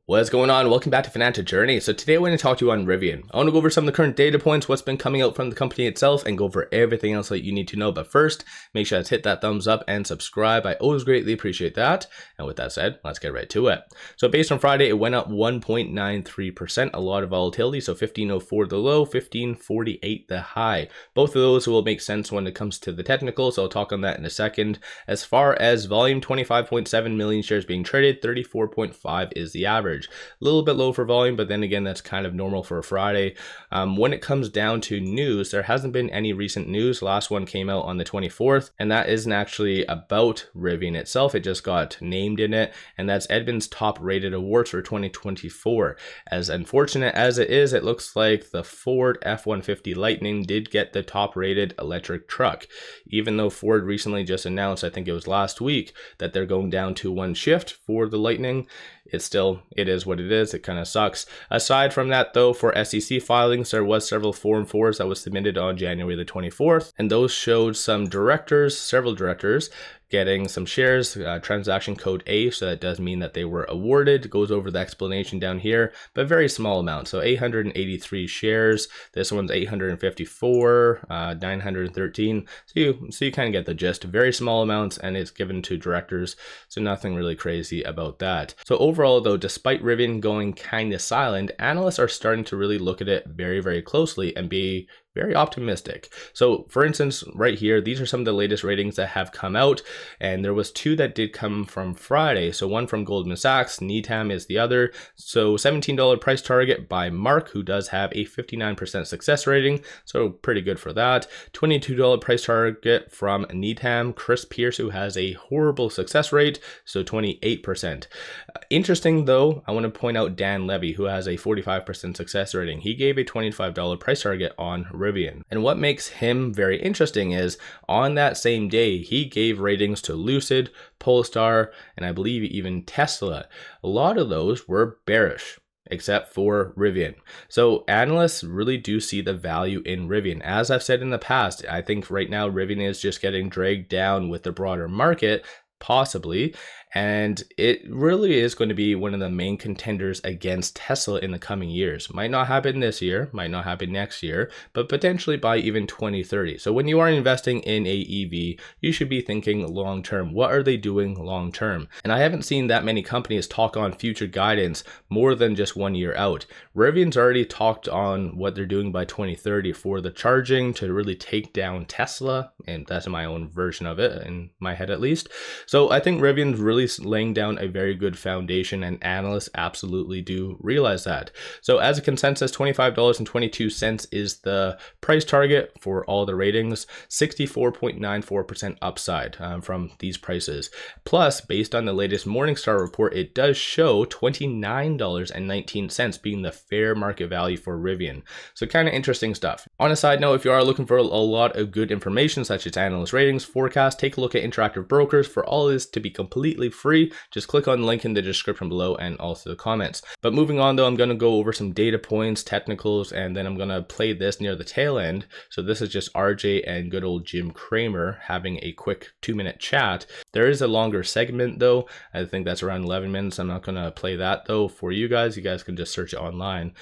What's going on? Welcome back to Financial Journey. So today I want to talk to you on Rivian. I want to go over some of the current data points, what's been coming out from the company itself, and go over everything else that you need to know. But first, make sure to hit that thumbs up and subscribe. I always greatly appreciate that. And with that said, let's get right to it. So based on Friday, it went up 1.93%, a lot of volatility. So 1504 the low, 1548 the high. Both of those will make sense when it comes to the technical, so I'll talk on that in a second. As far as volume, 25.7 million shares being traded, 34.5 is the average. A little bit low for volume, but then again, that's kind of normal for a Friday. When it comes down to news, there hasn't been any recent news. Last one came out on the 24th, and that isn't actually about Rivian itself. It just got named in it, and that's Edmunds' top rated awards for 2024. As unfortunate as it is, it looks like the Ford F-150 Lightning did get the top rated electric truck, even though Ford recently just announced, I think it was last week, that they're going down to one shift for the Lightning. It is what it is. It kind of sucks. Aside from that though, for SEC filings, there was several Form 4s that was submitted on January the 24th, and those showed several directors getting some shares, transaction code A, so that does mean that they were awarded. It goes over the explanation down here, but very small amount. So 883 shares. This one's 854, 913. So you kind of get the gist. Very small amounts, and it's given to directors, so nothing really crazy about that. So overall though, despite Rivian going kind of silent, analysts are starting to really look at it very, very closely and be very optimistic. So for instance, right here, these are some of the latest ratings that have come out, and there was two that did come from Friday. So one from Goldman Sachs, NETAM is the other. So $17 price target by Mark, who does have a 59% success rating, so pretty good for that. $22 price target from NETAM, Chris Pierce, who has a horrible success rate, so 28%. Interesting though, I want to point out Dan Levy, who has a 45% success rating. He gave a $25 price target on Rivian. And what makes him very interesting is on that same day, he gave ratings to Lucid, Polestar, and I believe even Tesla. A lot of those were bearish, except for Rivian. So analysts really do see the value in Rivian. As I've said in the past, I think right now Rivian is just getting dragged down with the broader market, possibly, and it really is going to be one of the main contenders against Tesla in the coming years. Might not happen this year, might not happen next year, but potentially by even 2030. So when you are investing in a EV, you should be thinking long term. What are they doing long term? And I haven't seen that many companies talk on future guidance more than just 1 year out. Rivian's already talked on what they're doing by 2030 for the charging to really take down Tesla, and that's my own version of it, in my head at least. So I think Rivian's really laying down a very good foundation, and analysts absolutely do realize that. So as a consensus, $25.22 is the price target for all the ratings, 64.94% upside from these prices. Plus, based on the latest Morningstar report, it does show $29.19 being the fair market value for Rivian. So kind of interesting stuff. On a side note, if you are looking for a lot of good information such as analyst ratings, forecasts, take a look at Interactive Brokers. For all of this to be completely free, just click on the link in the description below and also the comments. But moving on though, I'm going to go over some data points, technicals, and then I'm going to play this near the tail end. So this is just RJ and good old Jim Cramer having a quick 2-minute chat. There is a longer segment though. I think that's around 11 minutes. I'm not going to play that though for you guys. You guys can just search it online.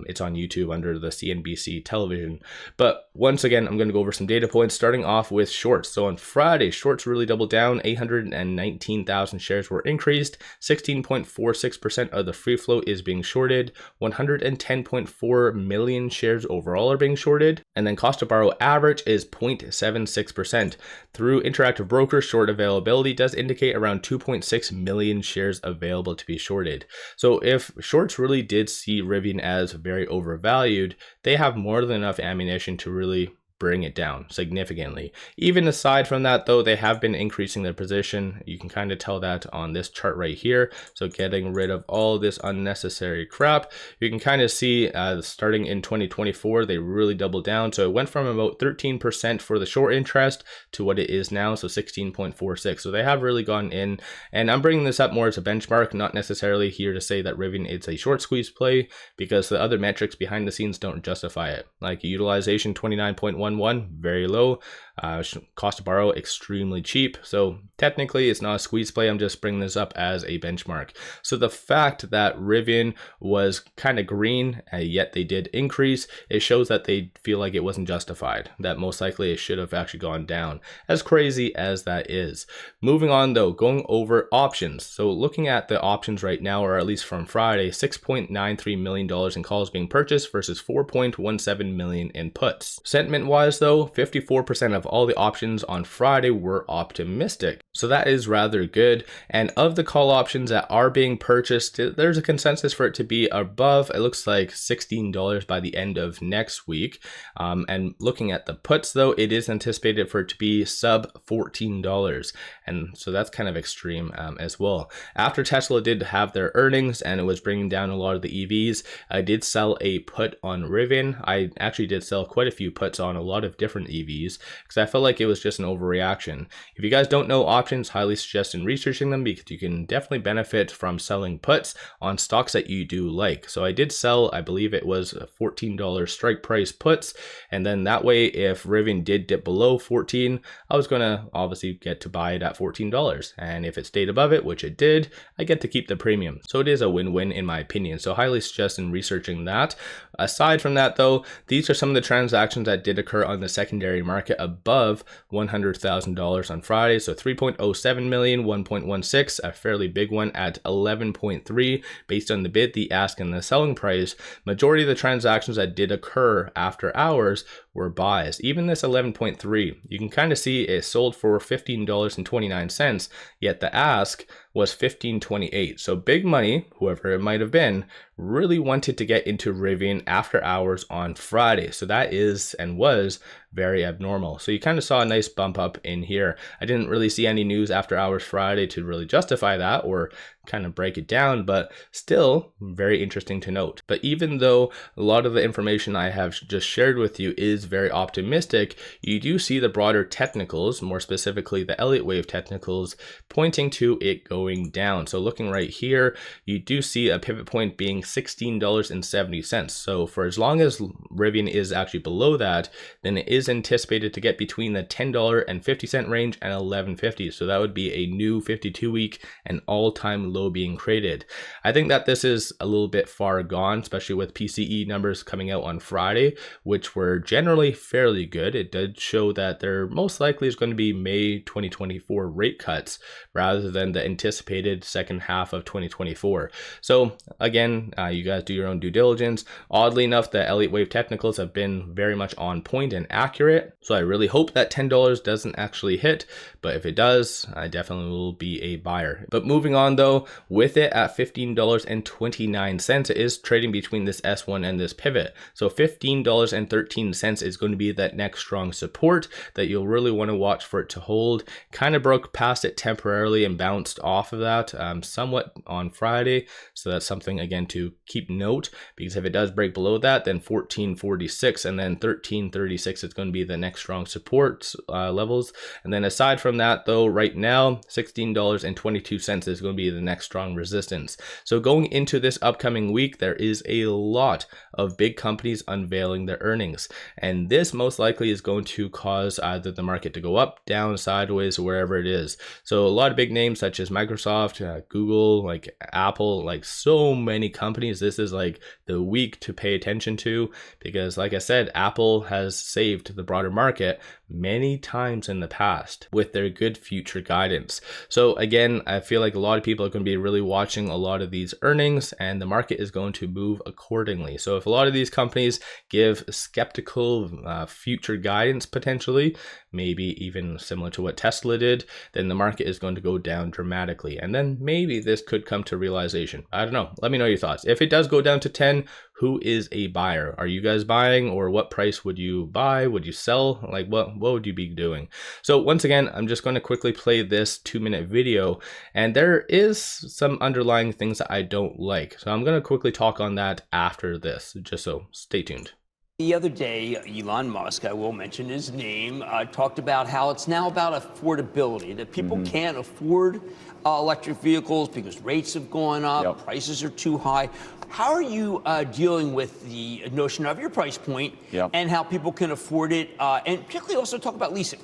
It's on YouTube under the CNBC television. But once again, I'm going to go over some data points, starting off with shorts. So on Friday, shorts really doubled down. 819,000 shares were increased. 16.46% of the free float is being shorted. 110.4 million shares overall are being shorted. And then cost to borrow average is 0.76%. Through Interactive Brokers, short availability does indicate around 2.6 million shares available to be shorted. So if shorts really did see Rivian as very overvalued, they have more than enough ammunition to really bring it down significantly. Even aside from that though, they have been increasing their position. You can kind of tell that on this chart right here. So getting rid of all this unnecessary crap, you can kind of see starting in 2024 they really doubled down. So it went from about 13% for the short interest to what it is now, so 16.46. So they have really gone in, and I'm bringing this up more as a benchmark, not necessarily here to say that Rivian is a short squeeze play, because the other metrics behind the scenes don't justify it. Like utilization 29.11, very low. Cost to borrow extremely cheap. So technically it's not a squeeze play. I'm just bringing this up as a benchmark. So the fact that Rivian was kind of green, yet they did increase, it shows that they feel like it wasn't justified, that most likely it should have actually gone down, as crazy as that is. Moving on though, going over options. So looking at the options right now, or at least from Friday, $6.93 million in calls being purchased versus $4.17 million in puts. Sentiment wise though, 54% of all the options on Friday were optimistic. So that is rather good. And of the call options that are being purchased, there's a consensus for it to be above, it looks like $16 by the end of next week. And looking at the puts though, it is anticipated for it to be sub $14. And so that's kind of extreme as well. After Tesla did have their earnings and it was bringing down a lot of the EVs, I did sell a put on Rivian. I actually did sell quite a few puts on a lot of different EVs because I felt like it was just an overreaction. If you guys don't know options, highly suggest in researching them because you can definitely benefit from selling puts on stocks that you do like. So I did sell, I believe it was a $14 strike price puts, and then that way if Rivian did dip below 14, I was going to obviously get to buy it at $14, and if it stayed above it, which it did, I get to keep the premium. So it is a win-win in my opinion. So highly suggest in researching that. Aside from that though, these are some of the transactions that did occur on the secondary market above $100,000 on Friday. So 3.07 million, 1.16, a fairly big one at 11.3 based on the bid, the ask, and the selling price. Majority of the transactions that did occur after hours were buys. Even this 11.3, you can kind of see it sold for $15.29, yet the ask was $15.28. So big money, whoever it might have been, really wanted to get into Rivian after hours on Friday. So that is and was very abnormal. So you kind of saw a nice bump up in here. I didn't really see any news after hours Friday to really justify that or kind of break it down, but still very interesting to note. But even though a lot of the information I have just shared with you is very optimistic, you do see the broader technicals, more specifically the Elliott wave technicals, pointing to it going down. So looking right here, you do see a pivot point being $16.70. So for as long as Rivian is actually below that, then it is anticipated to get between the $10.50 range and $11.50. So that would be a new 52-week and all-time low being created. I think that this is a little bit far gone, especially with PCE numbers coming out on Friday, which were generally fairly good. It did show that there most likely is going to be May 2024 rate cuts rather than the anticipated second half of 2024. So again, you guys do your own due diligence. Oddly enough, the Elliott wave technicals have been very much on point and accurate. So I really hope that $10 doesn't actually hit, but if it does, I definitely will be a buyer. But moving on though, with it at $15.29, it is trading between this S1 and this pivot. So $15.13 is going to be that next strong support that you'll really want to watch for it to hold. Kind of broke past it temporarily and bounced off of that somewhat on Friday. So that's something again to keep note, because if it does break below that, then 14.46 and then 13.36 is going to be the next strong support levels. And then aside from that though, right now $16.22 is going to be the next strong resistance. So going into this upcoming week, there is a lot of big companies unveiling their earnings, and this most likely is going to cause either the market to go up, down, sideways, wherever it is. So a lot of big names such as Microsoft, Google, like Apple, like so many companies, this is like the week to pay attention to, because like I said, Apple has saved the broader market many times in the past with their good future guidance. So again, I feel like a lot of people are going to be really watching a lot of these earnings, and the market is going to move accordingly. So if a lot of these companies give skeptical future guidance, potentially maybe even similar to what Tesla did, then the market is going to go down dramatically, and then maybe this could come to realization. I don't know, let me know your thoughts. If it does go down to 10, who is a buyer? Are you guys buying, or what price would you buy? Would you sell? Like what would you be doing? So once again, I'm just going to quickly play this 2-minute video, and there is some underlying things that I don't like. So I'm going to quickly talk on that after this, just so stay tuned. The other day, Elon Musk, I will mention his name, talked about how it's now about affordability, that people can't afford electric vehicles because rates have gone up, prices are too high. How are you dealing with the notion of your price point and how people can afford it, and particularly also talk about leasing?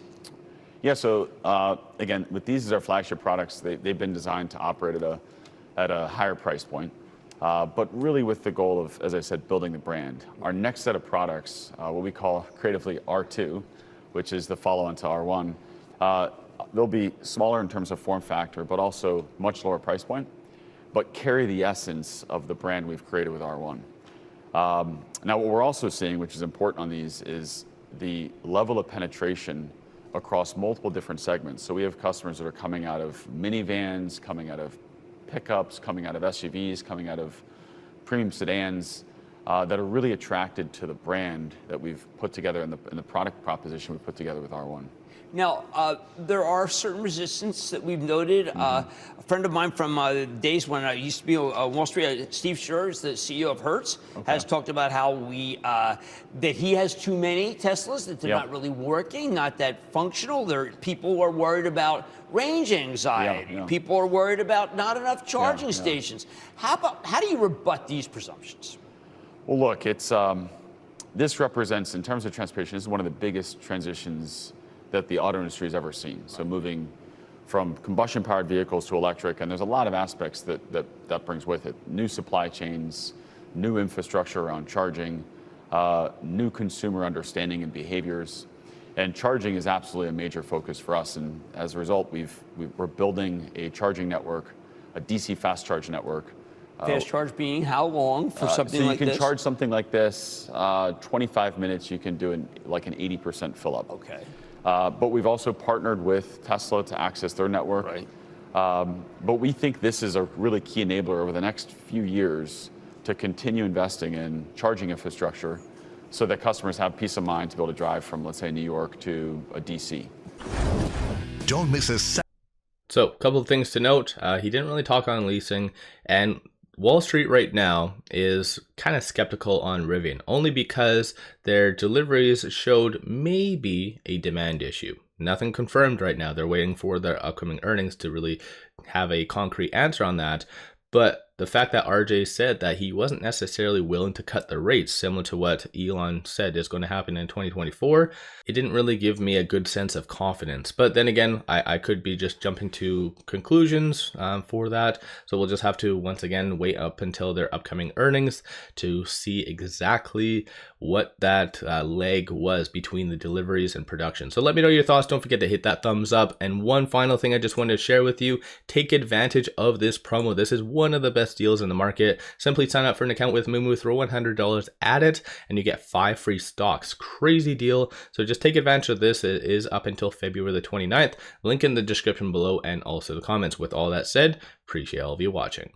Yeah, so again, with these as our flagship products, they've been designed to operate at a higher price point, but really with the goal of, as I said, building the brand. Our next set of products, what we call creatively R2, which is the follow-on to R1, they'll be smaller in terms of form factor, but also much lower price point, but carry the essence of the brand we've created with R1. Now, what we're also seeing, which is important on these, is the level of penetration across multiple different segments. So we have customers that are coming out of minivans, coming out of pickups, coming out of SUVs, coming out of premium sedans that are really attracted to the brand that we've put together and the product proposition we put together with R1. Now, there are certain resistance that we've noted. A friend of mine from the days when I used to be on Wall Street, Steve Scherz, the CEO of Hertz, has talked about how that he has too many Teslas, that they're not really working, not that functional. People are worried about range anxiety. People are worried about not enough charging stations. How do you rebut these presumptions? Well, look, it's this represents, in terms of transportation, this is one of the biggest transitions that the auto industry has ever seen. So moving from combustion-powered vehicles to electric, and there's a lot of aspects that brings with it. New supply chains, new infrastructure around charging, new consumer understanding and behaviors. And charging is absolutely a major focus for us. And as a result, we're building a charging network, a DC fast charge network. Fast charge being how long for something like this? So you can charge something like this, 25 minutes, you can do like an 80% fill up. Okay. But we've also partnered with Tesla to access their network. Right. But we think this is a really key enabler over the next few years to continue investing in charging infrastructure so that customers have peace of mind to be able to drive from, let's say, New York to a DC. Don't miss a So, a couple of things to note. He didn't really talk on leasing, and Wall Street right now is kind of skeptical on Rivian, only because their deliveries showed maybe a demand issue. Nothing confirmed right now. They're waiting for their upcoming earnings to really have a concrete answer on that. But the fact that RJ said that he wasn't necessarily willing to cut the rates, similar to what Elon said is going to happen in 2024, it didn't really give me a good sense of confidence. But then again, I could be just jumping to conclusions for that. So we'll just have to, once again, wait up until their upcoming earnings to see exactly what that leg was between the deliveries and production. So let me know your thoughts. Don't forget to hit that thumbs up. And one final thing I just wanted to share with you, take advantage of this promo. This is one of the best deals in the market. Simply sign up for an account with Moomoo, throw $100 at it, and you get 5 free stocks. Crazy deal. So just take advantage of this. It is up until February the 29th. Link in the description below and also the comments. With all that said, appreciate all of you watching.